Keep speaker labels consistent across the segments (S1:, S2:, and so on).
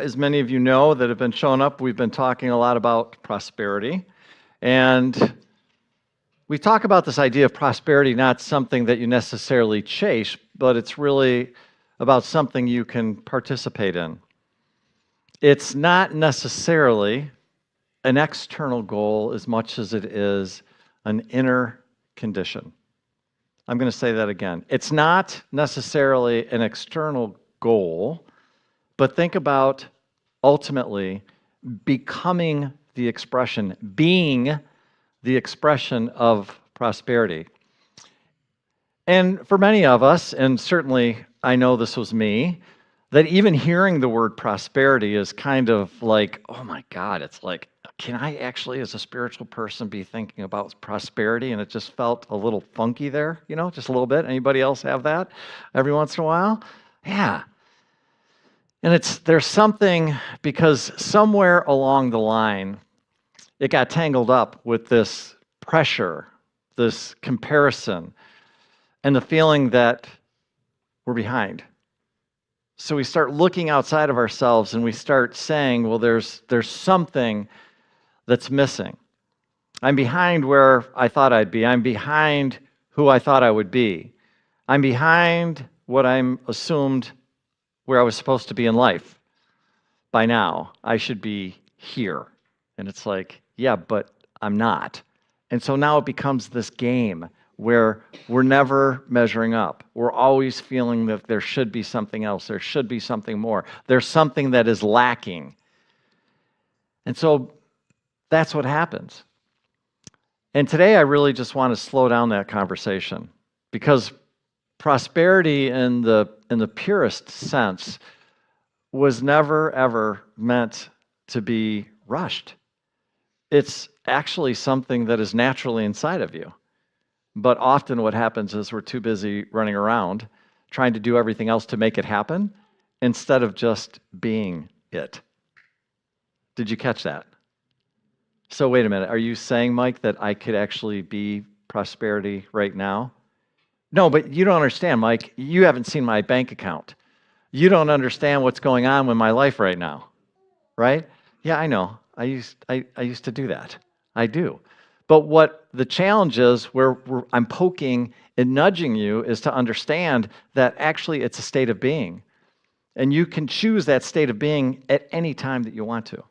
S1: As many of you know that have been showing up, we've been talking a lot about prosperity. And we talk about this idea of prosperity, not something that you necessarily chase, but it's really about something you can participate in. It's not necessarily an external goal as much as it is an inner condition. I'm going to say that again. It's not necessarily an external goal, but think about ultimately becoming the expression, being the expression of prosperity. And for many of us, and certainly I know this was me, that even hearing the word prosperity is kind of like, oh my God, it's like, can I actually, as a spiritual person, be thinking about prosperity? And it just felt a little funky there, just a little bit. Anybody else have that every once in a while? Yeah. And there's something, because somewhere along the line, it got tangled up with this pressure, this comparison, and the feeling that we're behind. So we start looking outside of ourselves and we start saying, well, there's something that's missing. I'm behind where I thought I'd be. I'm behind who I thought I would be. I'm behind what I'm assumed where I was supposed to be in life. By now, I should be here. And it's like, yeah, but I'm not. And so now it becomes this game where we're never measuring up. We're always feeling that there should be something else. There should be something more. There's something that is lacking. And so that's what happens. And today I really just want to slow down that conversation, because prosperity in the purest sense was never ever meant to be rushed. It's actually something that is naturally inside of you. But often what happens is we're too busy running around trying to do everything else to make it happen instead of just being it. Did you catch that? So wait a minute. Are you saying, Mike, that I could actually be prosperity right now? No, but you don't understand, Mike. You haven't seen my bank account. You don't understand what's going on with my life right now, right? Yeah, I know. I used to do that. I do. But what the challenge is, where I'm poking and nudging you, is to understand that actually it's a state of being. And you can choose that state of being at any time that you want to.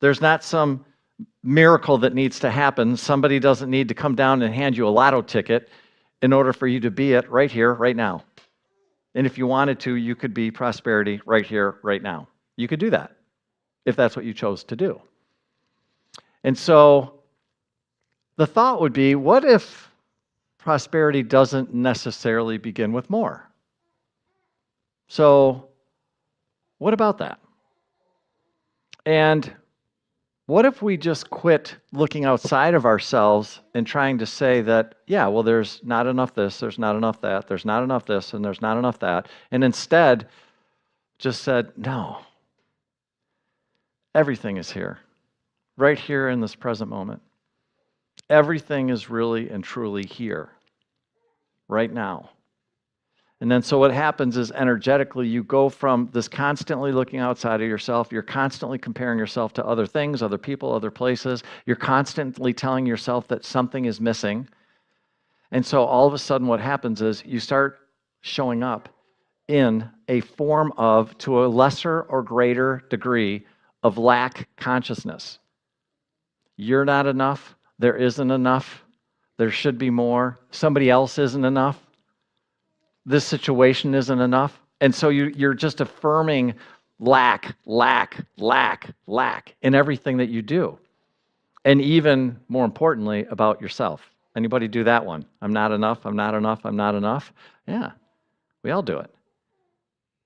S1: There's not some miracle that needs to happen. Somebody doesn't need to come down and hand you a lotto ticket in order for you to be it right here, right now. And if you wanted to, you could be prosperity right here, right now. You could do that if that's what you chose to do. And so the thought would be, what if prosperity doesn't necessarily begin with more? So what about that? And what if we just quit looking outside of ourselves and trying to say that, yeah, well, there's not enough this, there's not enough that, there's not enough this, and there's not enough that, and instead just said, no, everything is here, right here in this present moment. Everything is really and truly here, right now. And then so what happens is energetically you go from this constantly looking outside of yourself, you're constantly comparing yourself to other things, other people, other places, you're constantly telling yourself that something is missing. And so all of a sudden what happens is you start showing up in a form of, to a lesser or greater degree, of lack consciousness. You're not enough, there isn't enough, there should be more, somebody else isn't enough. This situation isn't enough. And so you're just affirming lack, lack, lack, lack in everything that you do. And even more importantly, about yourself. Anybody do that one? I'm not enough, I'm not enough, I'm not enough. Yeah, we all do it.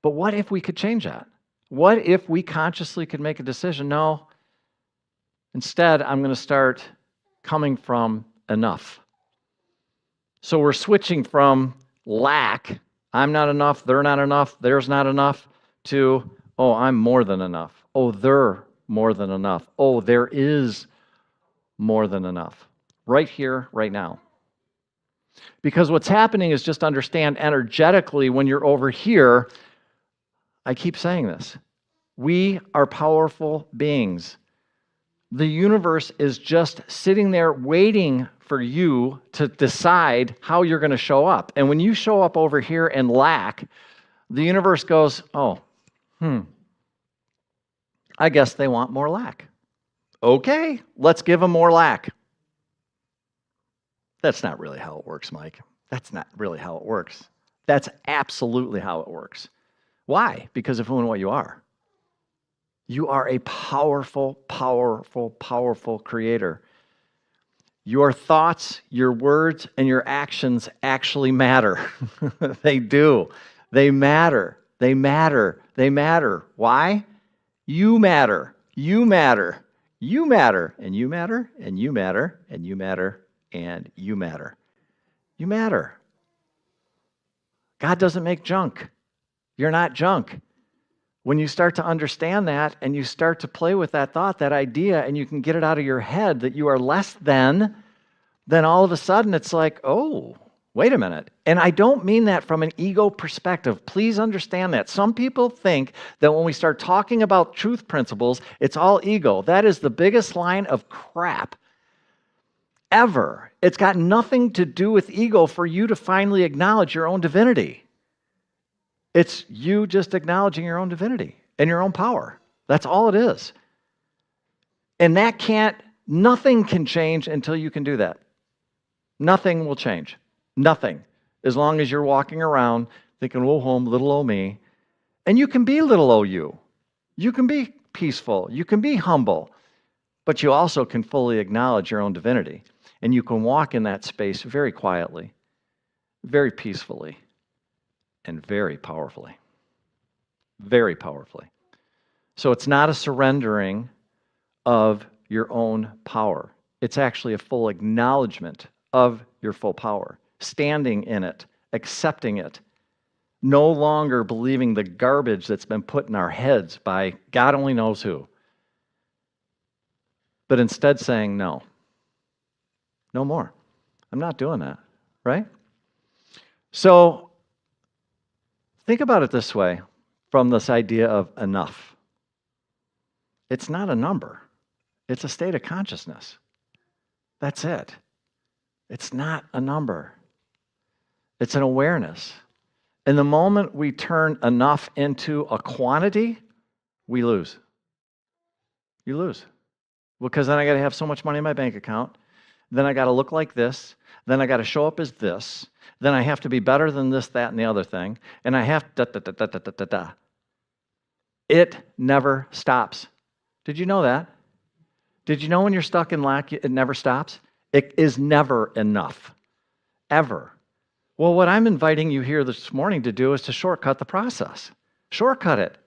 S1: But what if we could change that? What if we consciously could make a decision? No, instead, I'm going to start coming from enough. So we're switching from lack, I'm not enough, they're not enough, there's not enough, to, oh, I'm more than enough. Oh, they're more than enough. Oh, there is more than enough. Right here, right now. Because what's happening is, just understand energetically when you're over here, I keep saying this, We are powerful beings. The universe is just sitting there waiting for you to decide how you're going to show up. And when you show up over here and lack, the universe goes, oh, I guess they want more lack. Okay, let's give them more lack. That's not really how it works, Mike. That's not really how it works. That's absolutely how it works. Why? Because of who and what you are. You are a powerful, powerful, powerful creator. Your thoughts, your words, and your actions actually matter. They do. They matter. They matter. They matter. Why? You matter. You matter. You matter. And you matter. And you matter. And you matter. And you matter. You matter. God doesn't make junk. You're not junk. When you start to understand that and you start to play with that thought, that idea, and you can get it out of your head that you are less than, then all of a sudden it's like, oh, wait a minute. And I don't mean that from an ego perspective. Please understand that. Some people think that when we start talking about truth principles, it's all ego. That is the biggest line of crap ever. It's got nothing to do with ego for you to finally acknowledge your own divinity. It's you just acknowledging your own divinity and your own power. That's all it is. And nothing can change until you can do that. Nothing will change. Nothing. As long as you're walking around thinking, oh, home, little old me. And you can be little old you. You can be peaceful. You can be humble. But you also can fully acknowledge your own divinity. And you can walk in that space very quietly, very peacefully, and very powerfully. Very powerfully. So it's not a surrendering of your own power. It's actually a full acknowledgement of your full power, standing in it, accepting it, no longer believing the garbage that's been put in our heads by God only knows who, but instead saying, no more. I'm not doing that, right? So think about it this way from this idea of enough. It's not a number. It's a state of consciousness. That's it. It's not a number. It's an awareness. And the moment we turn enough into a quantity, we lose. You lose. Because then I got to have so much money in my bank account. Then I got to look like this. Then I got to show up as this. Then I have to be better than this, that, and the other thing. And I have da. It never stops. Did you know that? Did you know when you're stuck in lack, it never stops? It is never enough. Ever. Well, what I'm inviting you here this morning to do is to shortcut the process. Shortcut it.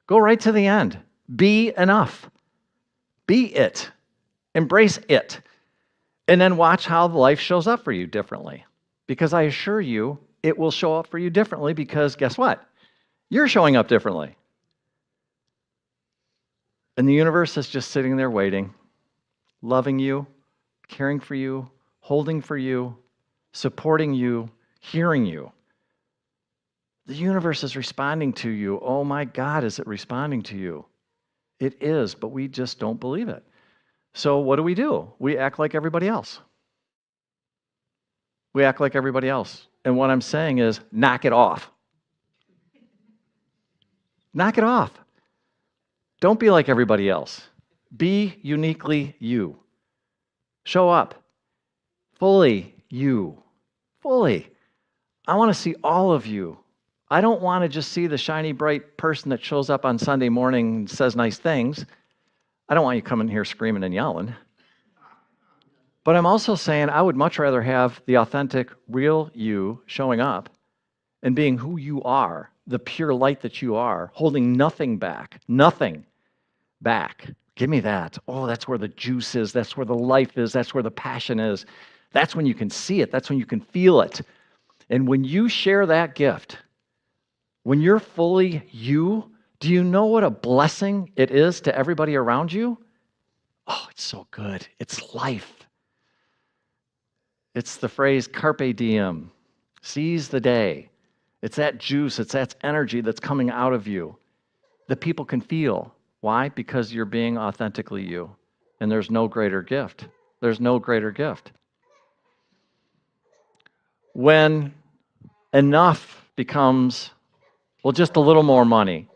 S1: Go right to the end. Be enough. Be it. Embrace it. And then watch how life shows up for you differently. Because I assure you, it will show up for you differently because guess what? You're showing up differently. And the universe is just sitting there waiting, loving you, caring for you, holding for you, supporting you, hearing you. The universe is responding to you. Oh my God, is it responding to you? It is, but we just don't believe it. So what do? We act like everybody else. We act like everybody else. And what I'm saying is, knock it off. Knock it off. Don't be like everybody else. Be uniquely you. Show up. Fully you. Fully. I want to see all of you. I don't want to just see the shiny, bright person that shows up on Sunday morning and says nice things. I don't want you coming here screaming and yelling. But I'm also saying I would much rather have the authentic, real you showing up and being who you are, the pure light that you are, holding nothing back. Nothing back. Give me that. Oh, that's where the juice is. That's where the life is. That's where the passion is. That's when you can see it. That's when you can feel it. And when you share that gift, when you're fully you, do you know what a blessing it is to everybody around you? Oh, it's so good. It's life. It's the phrase carpe diem, seize the day. It's that juice, it's that energy that's coming out of you. that people can feel. Why? Because you're being authentically you. And there's no greater gift. There's no greater gift. When enough becomes, well, just a little more money,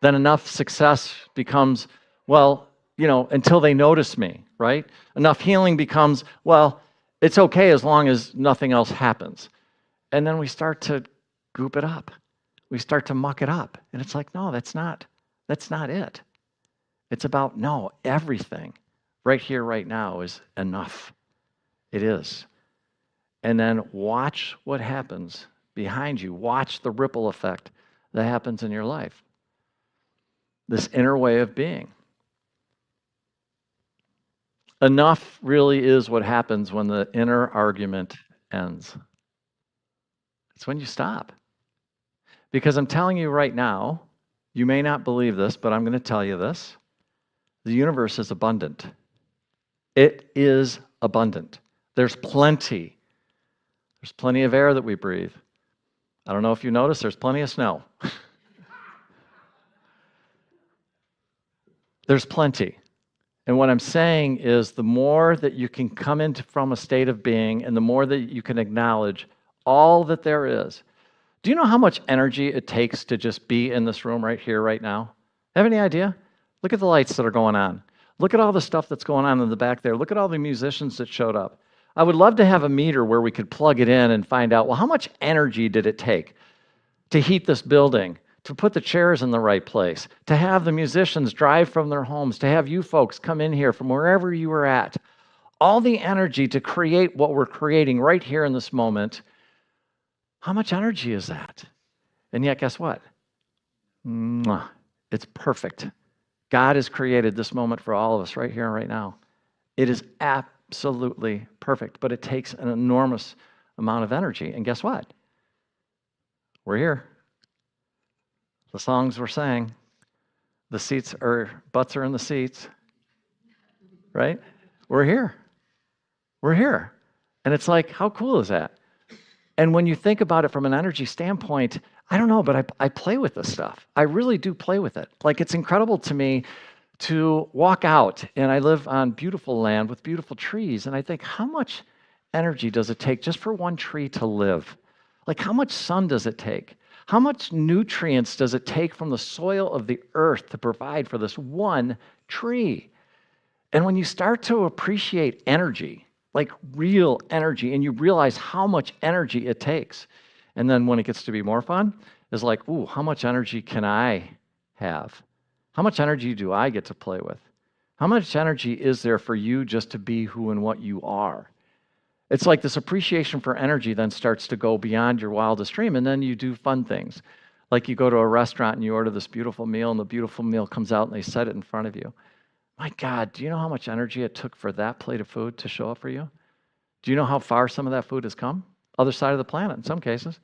S1: then enough success becomes, well, until they notice me, right? Enough healing becomes, well, it's okay as long as nothing else happens. And then we start to goop it up. We start to muck it up. And it's like, no, that's not it. It's about, no, everything right here, right now is enough. It is. And then watch what happens behind you. Watch the ripple effect that happens in your life. This inner way of being. Enough really is what happens when the inner argument ends. It's when you stop. Because I'm telling you right now, you may not believe this, but I'm going to tell you this. The universe is abundant. It is abundant. There's plenty. There's plenty of air that we breathe. I don't know if you notice, there's plenty of snow. There's plenty. And what I'm saying is the more that you can come into from a state of being and the more that you can acknowledge all that there is. Do you know how much energy it takes to just be in this room right here, right now? Have any idea? Look at the lights that are going on. Look at all the stuff that's going on in the back there. Look at all the musicians that showed up. I would love to have a meter where we could plug it in and find out, well, how much energy did it take to heat this building, to put the chairs in the right place, to have the musicians drive from their homes, to have you folks come in here from wherever you were at. All the energy to create what we're creating right here in this moment. How much energy is that? And yet, guess what? It's perfect. God has created this moment for all of us right here and right now. It is absolutely perfect, but it takes an enormous amount of energy. And guess what? We're here. The songs we're saying, butts are in the seats, right? We're here. We're here. And it's like, how cool is that? And when you think about it from an energy standpoint, I don't know, but I play with this stuff. I really do play with it. Like, it's incredible to me to walk out, and I live on beautiful land with beautiful trees, and I think, how much energy does it take just for one tree to live? Like, how much sun does it take? How much nutrients does it take from the soil of the earth to provide for this one tree? And when you start to appreciate energy, like real energy, and you realize how much energy it takes, and then when it gets to be more fun, it's like, ooh, how much energy can I have? How much energy do I get to play with? How much energy is there for you just to be who and what you are? It's like this appreciation for energy then starts to go beyond your wildest dream, and then you do fun things. Like you go to a restaurant and you order this beautiful meal, and the beautiful meal comes out and they set it in front of you. My God, do you know how much energy it took for that plate of food to show up for you? Do you know how far some of that food has come? Other side of the planet in some cases.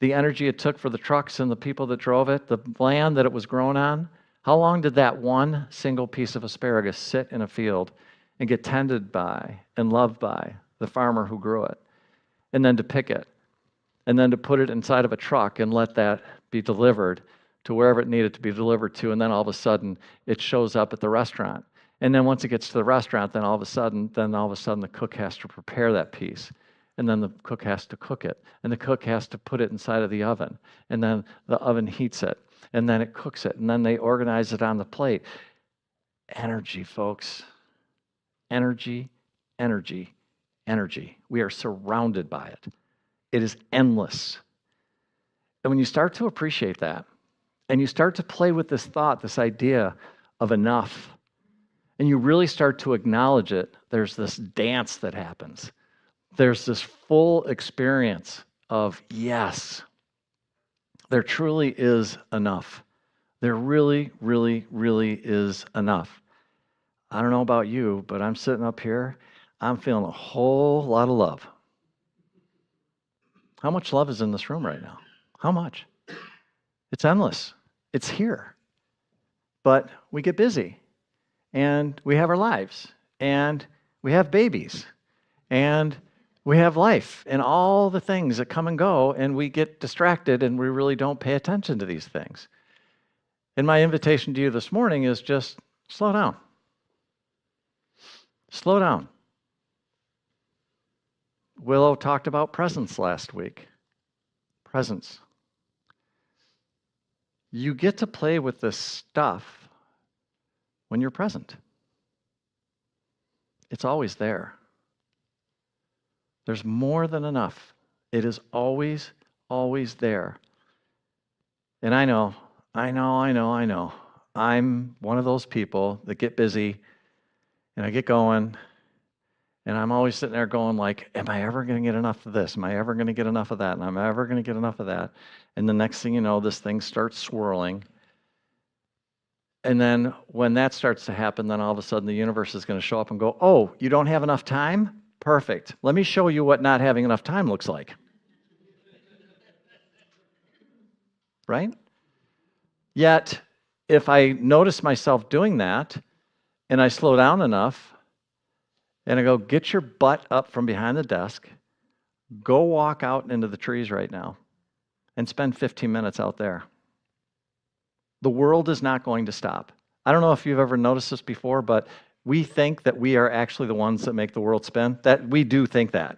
S1: The energy it took for the trucks and the people that drove it, the land that it was grown on. How long did that one single piece of asparagus sit in a field and get tended by and loved by the farmer who grew it? And then to pick it, and then to put it inside of a truck and let that be delivered to wherever it needed to be delivered to, and then all of a sudden it shows up at the restaurant. And then once it gets to the restaurant, then all of a sudden the cook has to prepare that piece. And then the cook has to cook it. And the cook has to put it inside of the oven. And then the oven heats it. And then it cooks it. And then they organize it on the plate. Energy, folks. Energy, energy, energy. We are surrounded by it. It is endless. And when you start to appreciate that, and you start to play with this thought, this idea of enough, and you really start to acknowledge it, there's this dance that happens. There's this full experience of, yes, there truly is enough. There really, really, really is enough. I don't know about you, but I'm sitting up here, I'm feeling a whole lot of love. How much love is in this room right now? How much? It's endless. It's here. But we get busy, and we have our lives, and we have babies, and we have life, and all the things that come and go, and we get distracted, and we really don't pay attention to these things. And my invitation to you this morning is just slow down. Slow down. Willow talked about presence last week. Presence. You get to play with this stuff when you're present. It's always there. There's more than enough. It is always, always there. And I know. I'm one of those people that get busy and I get going and I'm always sitting there going like, am I ever going to get enough of this? Am I ever going to get enough of that? And am I ever going to get enough of that? And the next thing you know, this thing starts swirling. And then when that starts to happen, then all of a sudden the universe is going to show up and go, oh, you don't have enough time? Perfect. Let me show you what not having enough time looks like. Right? Yet, if I notice myself doing that, and I slow down enough, and I go, get your butt up from behind the desk, go walk out into the trees right now, and spend 15 minutes out there. The world is not going to stop. I don't know if you've ever noticed this before, but we think that we are actually the ones that make the world spin. That we do think that.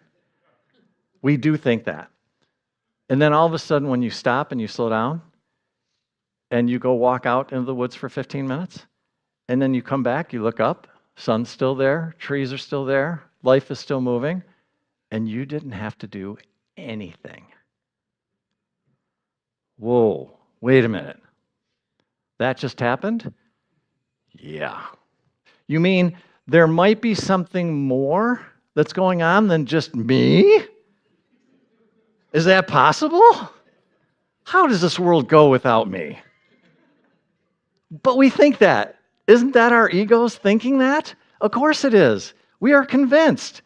S1: We do think that. And then all of a sudden, when you stop and you slow down, and you go walk out into the woods for 15 minutes, and then you come back, you look up, sun's still there, trees are still there, life is still moving, and you didn't have to do anything. Whoa, wait a minute. That just happened? Yeah. You mean there might be something more that's going on than just me? Is that possible? How does this world go without me? But we think that. Isn't that our egos thinking that? Of course it is. We are convinced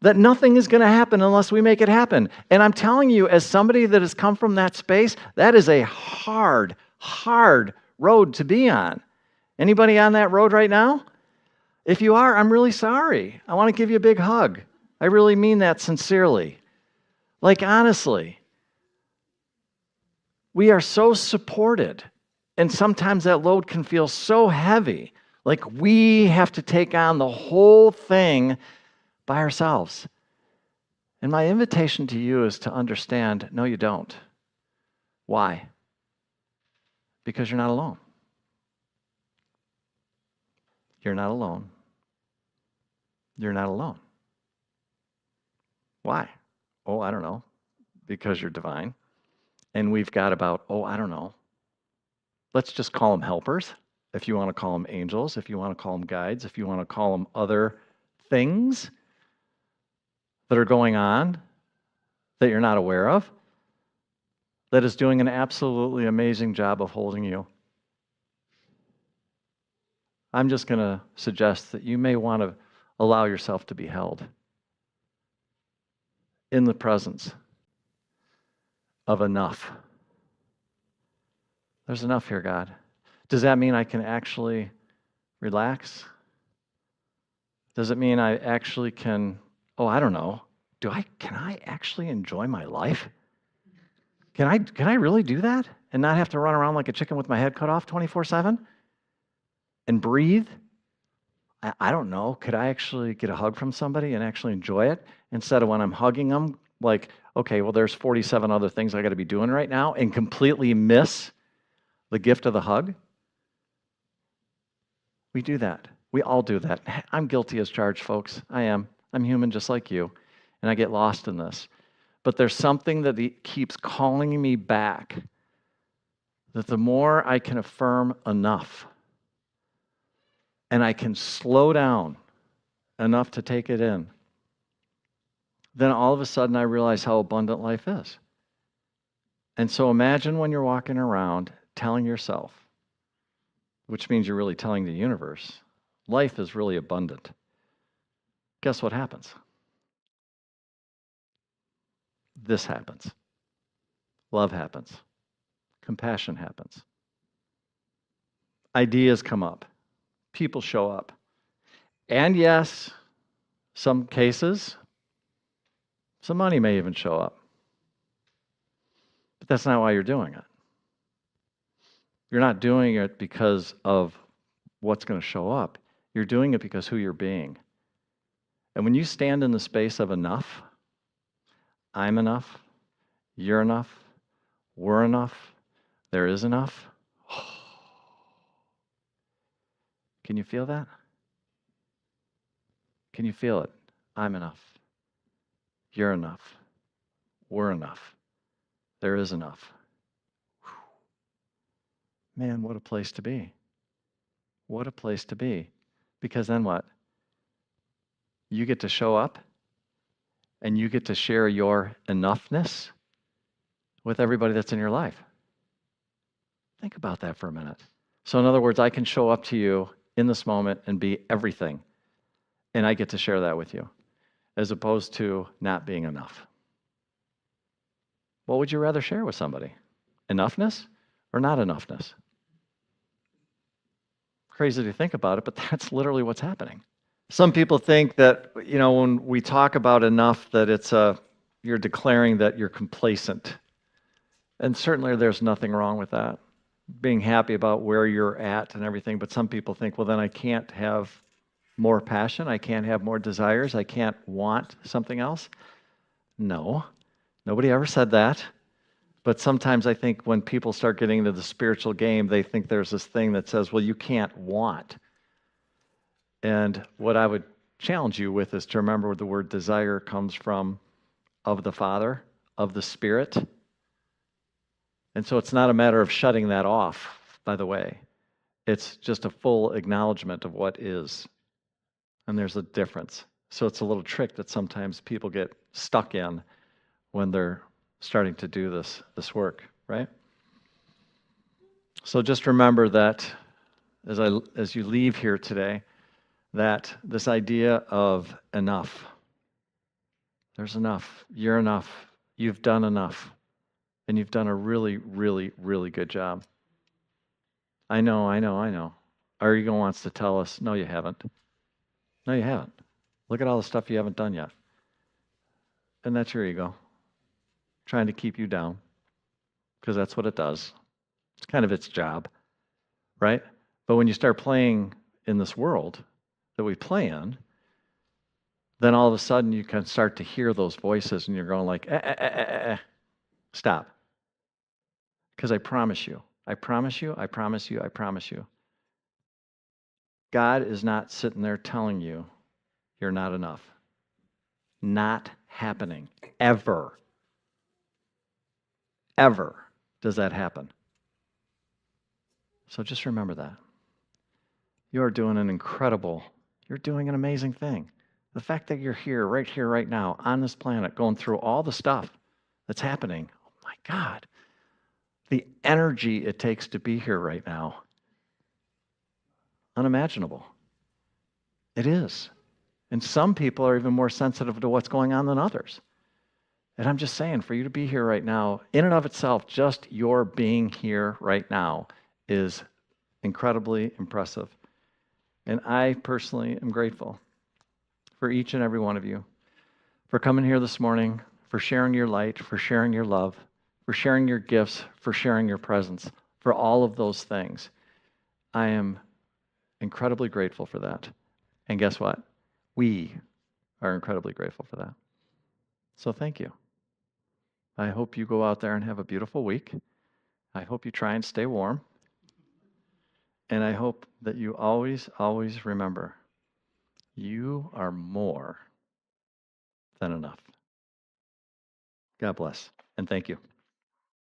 S1: that nothing is going to happen unless we make it happen. And I'm telling you, as somebody that has come from that space, that is a hard, hard road to be on. Anybody on that road right now? If you are, I'm really sorry. I want to give you a big hug. I really mean that sincerely. Like, honestly, we are so supported. And sometimes that load can feel so heavy, like we have to take on the whole thing by ourselves. And my invitation to you is to understand, no, you don't. Why? Because you're not alone. You're not alone. You're not alone. Why? Oh, I don't know. Because you're divine. And we've got about, I don't know. Let's just call them helpers, if you want to call them angels, if you want to call them guides, if you want to call them other things that are going on that you're not aware of, that is doing an absolutely amazing job of holding you. I'm just going to suggest that you may want to allow yourself to be held in the presence of enough. There's enough here, God. Does that mean I can actually relax? Does it mean I actually can, I don't know. Can I actually enjoy my life? Can I really do that and not have to run around like a chicken with my head cut off 24/7 and breathe? I don't know. Could I actually get a hug from somebody and actually enjoy it instead of when I'm hugging them, like, okay, well, there's 47 other things I got to be doing right now and completely miss the gift of the hug? We do that. We all do that. I'm guilty as charged, folks. I am. I'm human just like you, and I get lost in this. But there's something that keeps calling me back, that the more I can affirm enough, and I can slow down enough to take it in, then all of a sudden I realize how abundant life is. And so imagine when you're walking around telling yourself, which means you're really telling the universe, life is really abundant. Guess what happens? This happens. Love happens. Compassion happens. Ideas come up. People show up. And yes, some cases, some money may even show up. But that's not why you're doing it. You're not doing it because of what's going to show up. You're doing it because who you're being. And when you stand in the space of enough, I'm enough, you're enough, we're enough, there is enough. Can you feel that? Can you feel it? I'm enough. You're enough. We're enough. There is enough. Man, what a place to be. What a place to be. Because then what? You get to show up and you get to share your enoughness with everybody that's in your life. Think about that for a minute. So, in other words, I can show up to you in this moment and be everything, and I get to share that with you, as opposed to not being enough. What would you rather share with somebody? Enoughness or not enoughness? Crazy to think about it, but that's literally what's happening. Some people think that, when we talk about enough, that you're declaring that you're complacent. And certainly there's nothing wrong with that, being happy about where you're at and everything. But some people think, well, then I can't have more passion. I can't have more desires. I can't want something else. No, nobody ever said that. But sometimes I think when people start getting into the spiritual game, they think there's this thing that says, well, you can't want. And what I would challenge you with is to remember where the word desire comes from, of the Father, of the Spirit. And so it's not a matter of shutting that off, by the way. It's just a full acknowledgement of what is. And there's a difference. So it's a little trick that sometimes people get stuck in when they're starting to do this work, right? So just remember that as you leave here today, that this idea of enough, there's enough, you're enough, you've done enough, and you've done a really, really, really good job. I know. Our ego wants to tell us, no, you haven't. No, you haven't. Look at all the stuff you haven't done yet. And that's your ego, trying to keep you down, because that's what it does. It's kind of its job, right? But when you start playing in this world that we play in, then all of a sudden you can start to hear those voices and you're going like, stop. Because I promise you, God is not sitting there telling you you're not enough. Not happening. Ever. Ever does that happen. So just remember that. You're doing an amazing thing. The fact that you're here, right now, on this planet, going through all the stuff that's happening, oh my God. The energy it takes to be here right now, unimaginable. It is. And some people are even more sensitive to what's going on than others. And I'm just saying, for you to be here right now, in and of itself, just your being here right now is incredibly impressive. And I personally am grateful for each and every one of you, for coming here this morning, for sharing your light, for sharing your love, for sharing your gifts, for sharing your presence, for all of those things. I am incredibly grateful for that. And guess what? We are incredibly grateful for that. So thank you. I hope you go out there and have a beautiful week. I hope you try and stay warm. And I hope that you always, always remember, you are more than enough. God bless, and thank you.